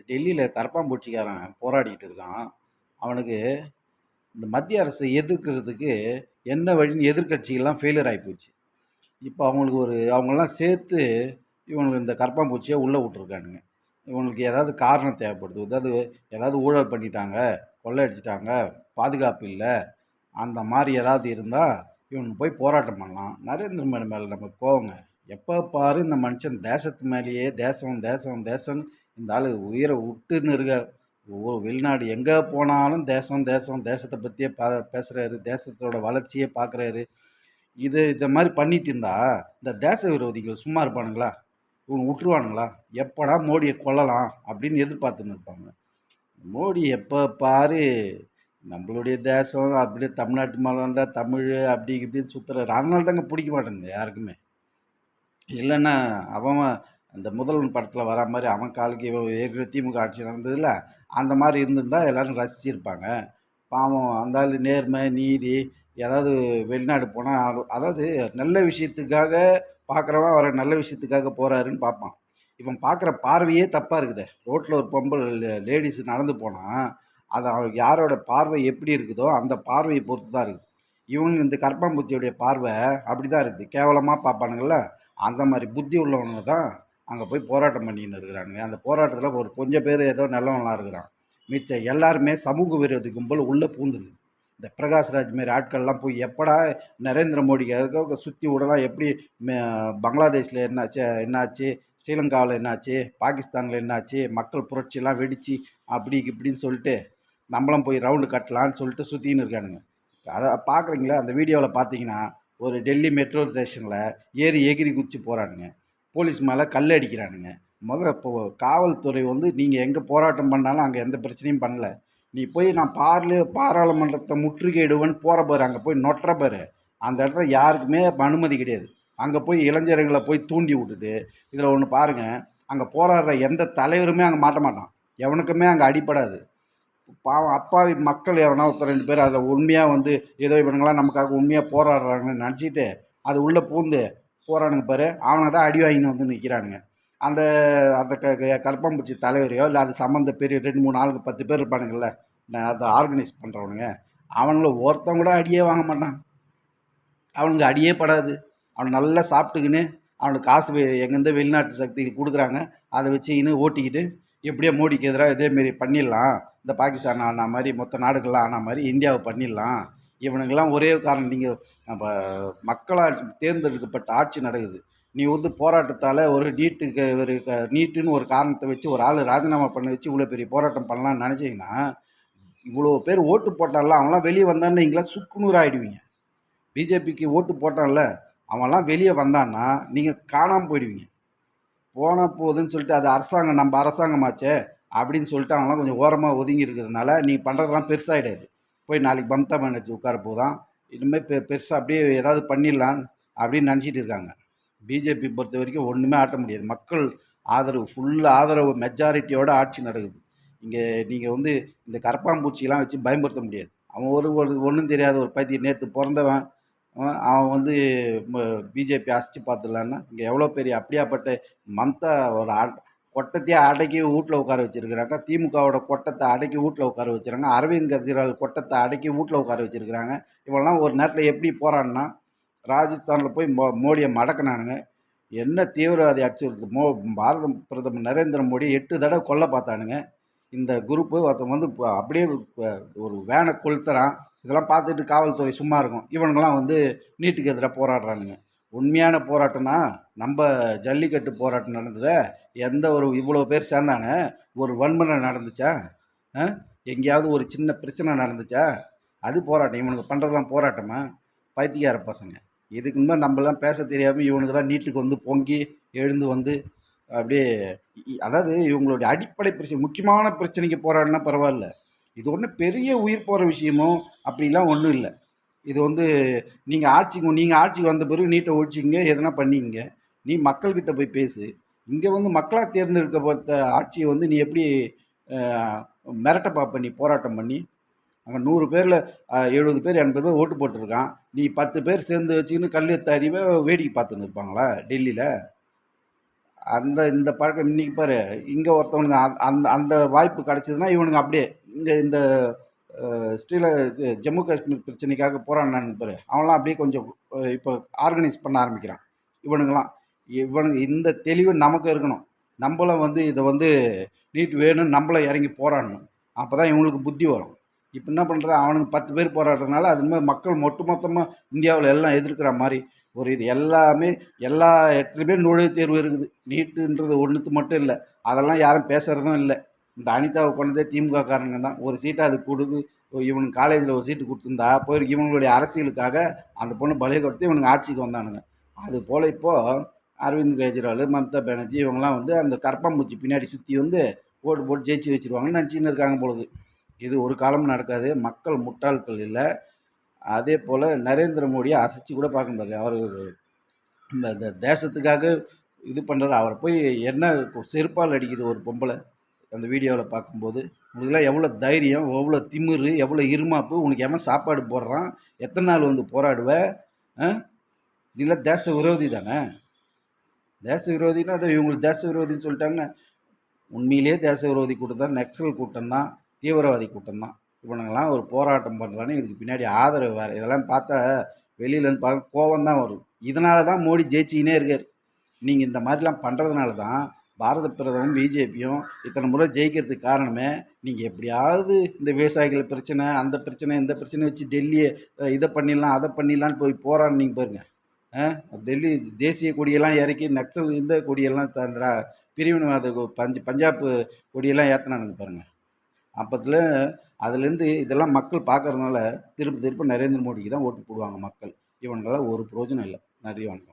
டெல்லியில கரப்பான்பூச்சிக்காரன் போராடிட்டு இருக்கான். அவனுக்கு இந்த மத்திய அரச எதிர்க்கிறதுக்கு என்ன வழின்னு எதிர்க்கட்சிகள்லாம் ஃபெயிலியர் ஆயிப்போச்சு. இப்ப அவங்கலாம் சேர்த்து இவனுக்கு இந்த கரப்பான்பூச்சிய உள்ள விட்டுருக்கானுங்க. இவங்களுக்கு ஏதாவது காரணம் தேவைப்படுது. ஏதாவது ஊழல் பண்ணிட்டாங்க, கொள்ளையடிச்சுட்டாங்க, பாதுகாப்பு இல்ல. அந்த மாரி ஏதாவது இருந்தா, இவனுங்க போய் போராட்டம் பண்ணலாம். நரேந்திர மோடி மேல நமக்கு கோவங்க. எப்ப பாரு இந்த மனுஷன் தேசத்து மேலேயே தேசம், தேசம், தேசம்ன்னு இந்த ஆளு உயிர விட்டுன்னு இருக்காரு. வெளிநாடு எங்க போனாலும் தேசம், தேசம், தேசத்த பத்தியே பேசுறாரு. தேசத்தோட வளர்ச்சியே பார்க்குறாரு. இத மாரி பண்ணிட்டு இருந்தா, இந்த தேச விரோதிகள் சும்மா இருப்பானுங்களா? இவங்க விட்டுருவானுங்களா? எப்படா மோடிய கொல்லலாம் அப்படின்னு எதிர்பார்த்துன்னு இருப்பாங்க. மோடி எப்ப பாரு நம்மளுடைய தேசம் அப்படியே தமிழ்நாட்டு மேல வந்தா தமிழ் அப்படி இப்படின்னு சுத்துறாரு. அதனால தாங்க பிடிக்க மாட்டேங்குது யாருக்குமே. இல்லன்னா அவன் அந்த முதல்வன் படத்துல வரா மாரி அவன் காலுக்கு இவன் ஏற்கனவே திமுக ஆட்சி நடந்ததுல, அந்த மாரி இருந்திருந்தா எல்லாரும் ரசிச்சிருப்பாங்க. பாவம் அந்த ஆளு நேர்மை, நீதி ஏதாவது வெளிநாடு போனா அதாவது நல்ல விஷயத்துக்காக பார்க்குறவன் அவர நல்ல விஷயத்துக்காக போறாருன்னு பார்ப்பான். இவன் பார்க்குற பார்வையே தப்பா இருக்குதே. ரோட்ல ஒரு பொம்பள லேடீஸ் நடந்து போனா, அது யாரோட பார்வை எப்படி இருக்குதோ, அந்த பார்வைய பொறுத்து தான் இருக்குது. இவங்க இந்த கரப்பான்பூச்சியோடைய பார்வை அப்படிதான் இருக்குது. கேவலமா பார்ப்பானுங்கல்ல, அந்த மாரி புத்தி உள்ளவனுங்க தான் அங்க போய் போராட்டம் பண்ணின்னு இருக்கிறானுங்க. அந்த போராட்டத்துல ஒரு கொஞ்சம் பேரு ஏதோ நல்லவன்லாம் இருக்கிறான். மிச்சம் எல்லாருமே சமூக விரோதி கும்பல் உள்ள பூந்துருக்குது. இந்த பிரகாஷ்ராஜ் மாரி ஆட்கள்லாம் போய் எப்படா நரேந்திர மோடிக்கு அதுக்காக சுத்தி விடலாம் எப்படி மெ பங்களாதேஷ்ல என்னாச்சு, ஸ்ரீலங்காவுல என்னாச்சு, பாகிஸ்தான்ல என்னாச்சு, மக்கள் புரட்சிலாம் வெடிச்சு அப்படி இப்படின்னு சொல்லிட்டு நம்மளும் போய் ரவுண்டு கட்டலான்னு சொல்லிட்டு சுத்தின்னு இருக்கானுங்க. அத பார்க்குறீங்களா? அந்த வீடியோல பார்த்தீங்கன்னா, ஒரு டெல்லி மெட்ரோ ஸ்டேஷன்ல ஏறி எகிறி குதிச்சு போறானுங்க. போலீஸ் மேல கல் அடிக்கிறானுங்க. மொதல்ல இப்போ காவல்துறை வந்து நீங்க எங்க போராட்டம் பண்ணாலும் அங்க எந்த பிரச்சனையும் பண்ணல. நீ போய் நான் பாராளுமன்றத்த முற்றுகையிடுவேன்னு போற பாரு, அங்க போய் நொட்டுற பாரு. அந்த இடத்துல யாருக்குமே அனுமதி கிடையாது. அங்க போய் இளைஞர்கள போய் தூண்டி விட்டுட்டு, இதுல ஒண்ணு பாருங்க, அங்க போராடுற எந்த தலைவருமே அங்க மாட்ட மாட்டான். எவனுக்குமே அங்க அடிபடாது. பாவம் அப்பாவி மக்கள் எவனா ஒருத்தர் 2 பேர் அதில் உண்மையாக வந்து ஏதோ இவனுங்களாம் நமக்காக உண்மையாக போராடுறாங்கன்னு நினச்சிட்டு அது உள்ளே பூந்து போகிறானுங்க பாரு, அவனை தான் அடி வாங்கின்னு வந்து நிற்கிறானுங்க. அந்த அந்த கரப்பான்பூச்சி தலைவரையோ இல்லை அது சம்மந்த பெரிய 2 3 ஆளுங்க 10 பேர் இருப்பானுங்கள்ல, அதை ஆர்கனைஸ் பண்ணுறவனுங்க, அவனுங்கள ஒருத்தன் கூட அடியே வாங்க மாட்டான். அவனுக்கு அடியே படாது. அவன் நல்லா சாப்பிட்டுக்கின்னு அவனுக்கு காசு எங்கேருந்து வெளிநாட்டு சக்திகள் கொடுக்குறாங்க. அதை வச்சுக்கின்னு ஓட்டிக்கிட்டு எப்படியோ மோடிக்கு எதிராக இதேமாரி பண்ணிடலாம். இந்த பாகிஸ்தான் ஆன மாதிரி மொத்த நாடுகள்லாம் ஆன மாதிரி இந்தியாவை பண்ணிடலாம். இவனுங்கெல்லாம் ஒரே காரணம், நீங்கள் நம்ம மக்களால் தேர்ந்தெடுக்கப்பட்ட ஆட்சி நடக்குது. நீ வந்து போராட்டத்தால் ஒரு நீட்டுக்கு ஒரு நீட்டுன்னு ஒரு காரணத்தை வச்சு ஒரு ஆள் ராஜினாமா பண்ண வச்சு இவ்வளோ பெரிய போராட்டம் பண்ணலாம்னு நினச்சிங்கன்னா, இவ்வளோ பேர் ஓட்டு போட்டாலாம் அவன்லாம் வெளியே வந்தான்னு நீங்களாம் சுக்குநூறு ஆகிடுவீங்க. பிஜேபிக்கு ஓட்டு போட்டான்ல, அவன்லாம் வெளியே வந்தான்னா நீங்கள் காணாமல் போயிடுவீங்க. போனா போகுதுன்னு சொல்லிட்டு அது அரசாங்கம் நம்ம அரசாங்கமாச்சே அப்படின்னு சொல்லிட்டு அவங்களாம் கொஞ்சம் ஓரமாக ஒதுங்கி இருக்கிறதுனால நீ பண்ணுறதெல்லாம் பெருசாகிடாது. போய் நாளைக்கு மம்தா பானர்ஜி உட்கார போதான், இனிமேல் பெருசாக அப்படியே ஏதாவது பண்ணிடலாம் அப்படின்னு நினச்சிட்டு இருக்காங்க. பிஜேபி பொறுத்த வரைக்கும் ஒன்றுமே ஆட்ட முடியாது. மக்கள் ஆதரவு ஃபுல் ஆதரவு மெஜாரிட்டியோட ஆட்சி நடக்குது. இங்கே நீங்கள் வந்து இந்த கரப்பான்பூச்சியெல்லாம் வச்சு பயன்படுத்த முடியாது. அவன் ஒரு ஒன்றும் தெரியாத ஒரு பைத்தியம் நேற்று பிறந்தவன். அவன் வந்து பிஜேபி அசைச்சு பார்த்துடலான்னா இங்கே எவ்வளோ பெரிய அப்படியாப்பட்ட மம்தா ஒரு கொட்டத்தையே அடக்கி வீட்டில் உட்கார வச்சிருக்கிறாங்க. திமுகவோட கொட்டத்தை அடக்கி வீட்டில் உட்கார வச்சுருக்காங்க. அரவிந்த் கெஜ்ரிவால் கொட்டத்தை அடக்கி வீட்டில் உட்கார வச்சிருக்கிறாங்க. இவெல்லாம் ஒரு நேரத்தில் எப்படி போகிறான்னா, ராஜஸ்தானில் போய் மோடியை மடக்கினானுங்க. என்ன தீவிரவாதி அச்சுறுத்து பாரத பிரதமர் நரேந்திர மோடி 8 தடவை கொல்ல பார்த்தானுங்க. இந்த குரூப்பு ஒருத்தன் வந்து அப்படியே ஒரு வேனை கொளுத்துறான். இதெல்லாம் பார்த்துட்டு காவல்துறை சும்மா இருக்கும். இவனுங்கெல்லாம் வந்து நீட்டுக்கு எதிராக போராடுறானுங்க. உண்மையான போராட்டம்னா நம்ம ஜல்லிக்கட்டு போராட்டம் நடந்ததே, எந்த ஒரு இவ்வளோ பேர் சேர்ந்தாங்க, ஒரு வன்முறை நடந்துச்சா? ஆ? எங்கேயாவது ஒரு சின்ன பிரச்சனை நடந்துச்சா? அது போராட்டம். இவனுங்க பண்ணுறதெல்லாம் போராட்டமா? பைத்தியக்கார பசங்க. இதுக்கு முன்னாடி நம்மலாம் பேச தெரியாமல் இவனுக்கு தான் நீட்டுக்கு வந்து பொங்கி எழுந்து வந்து அப்படியே அதாவது இவங்களுடைய அடிப்படை பிரச்சனை முக்கியமான பிரச்சனைக்கு போராடினா பரவாயில்ல. இது ஒன்றும் பெரிய உயிர் போகிற விஷயமோ அப்படிலாம் ஒன்றும் இல்லை. இது வந்து நீங்கள் ஆட்சிக்கு வந்த பிறகு நீட்டை ஒழிச்சிங்க, எதனா பண்ணிக்கங்க. நீ மக்கள்கிட்ட போய் பேசு. இங்கே வந்து மக்களாக தேர்ந்தெடுக்கப்பட்ட ஆட்சியை வந்து நீ எப்படி மிரட்ட பார்ப்ப நீ போராட்டம் பண்ணி? அங்கே 100 பேரில் 70 பேர் 80 பேர் ஓட்டு போட்டிருக்கான். நீ 10 பேர் சேர்ந்து வச்சுக்கின்னு கல் எடுத்து அறிவை வேடிக்கை பார்த்துன்னு இருப்பாங்களா டெல்லியில்? இந்த பழக்கம் இன்னைக்கு பாரு, இங்க ஒருத்தவனுங்க அந்த அந்த வாய்ப்பு கிடைச்சதுன்னா, இவனுங்க அப்படியே இங்க இந்த ஜம்மு காஷ்மீர் பிரச்சனைக்காக போராடினானுங்க பாரு, அவன்லாம் அப்படியே கொஞ்சம் இப்போ ஆர்கனைஸ் பண்ண ஆரம்பிக்கிறான். இவனுங்கலாம் இவனுங்க இந்த தெளிவு நமக்கு இருக்கணும். நம்பளும் வந்து இத வந்து நீட் வேணும்னு நம்பளும் இறங்கி போராடணும். அப்பதான் இவங்களுக்கு புத்தி வரும். இப்ப என்ன பண்றான், அவனுங்க 10 பேர் போராடுறதுனால, அது மாரி மக்கள் ஒட்டுமொத்தமா இந்தியாவுல எல்லாம் எதிர்க்கிற மாரி ஒரு இது எல்லாமே எல்லா இடத்துலயுமே நுழைவுத் தேர்வு இருக்குது. நீட்டுன்றது ஒண்ணுத்து மட்டும் இல்ல. அதெல்லாம் யாரும் பேசுறதும் இல்ல. இந்த அனிதாவ கொன்னதே திமுக காரங்க தான். ஒரு சீட்ட அதுக்கு குடுத்து இவனுங்க காலேஜ்ல ஒரு சீட்டு குடுத்திருந்தா, போய் இவங்களுடைய அரசியலுக்காக அந்த பொண்ணு பலி கொடுத்து இவனுங்க ஆட்சிக்கு வந்தானுங்க. அதுபோல இப்போ அரவிந்த் கெஜ்ரிவால், மம்தா பானர்ஜி இவங்கலாம் வந்து அந்த கரப்பான்பூச்சி பின்னாடி சுத்தி வந்து ஓட்டு போட்டு ஜெயிச்சு வச்சிருவாங்கன்னு நினச்சின்னு இருக்காங்க பொழுது. இது ஒரு காலம் நடக்காது. மக்கள் முட்டாள்கள் இல்ல. அதே போல நரேந்திர மோடியை அசைச்சு கூட பார்க்க முடியாது. அவரு இந்த இந்த தேசத்துக்காக இது பண்றாரு. அவர போய் என்ன செருப்பால் அடிக்குது ஒரு பொம்பள. அந்த வீடியோல பார்க்கும்போது. உனக்கெல்லாம் எவ்வளோ தைரியம், எவ்வளோ திமிரு, எவ்வளோ இருமாப்பு, உனக்கு எவன் சாப்பாடு போடுறான்? எத்தன நாள் வந்து போராடுவ? அ? நீலாம் தேச விரோதி தானே? தேச விரோதின்னா அது இவங்களுக்கு தேச விரோதின்னு சொல்லிட்டாங்கன்னா, உண்மையிலேயே தேச விரோதி கூட்டம் தான், நக்சல் கூட்டம் தான், தீவிரவாதி கூட்டம் தான். இவனுங்கலாம் ஒரு போராட்டம் பண்றான்னு இதுக்கு பின்னாடி ஆதரவு வேற. இதெல்லாம் பார்த்தா வெளியிலேருந்து பார்க்க கோவம் தான் வரும். இதனால தான் மோடி ஜெயிச்சுக்கினே இருக்காரு. நீங்க இந்த மாதிரிலாம் பண்றதுனால தான் பாரத பிரதமரும் பிஜேபியும் இத்தனை முறை ஜெயிக்கிறதுக்கு காரணமே, நீங்க எப்படியாவது இந்த விவசாயிகள் பிரச்சனை, அந்த பிரச்சனை, இந்த பிரச்சனை வச்சு டெல்லிய இத பண்ணிடலாம், அத பண்ணிடலான்னு போய் போராடுனீங்க பாருங்க. அ டெல்லி தேசிய கொடியெல்லாம் இறக்கி நக்சல் இந்த கொடியெல்லாம் பிரிவினைவாத பஞ்சாப் கொடியெல்லாம் ஏத்துனானுங்க பாருங்க. அப்பத்துல அதுலேருந்து இதெல்லாம் மக்கள் பார்க்கறதுனால திரும்ப திரும்ப நரேந்திர மோடிக்கு தான் ஓட்டு போடுவாங்க மக்கள். இவனுங்களால ஒரு பிரயோஜனம் இல்ல. நன்றி, வணக்கம்.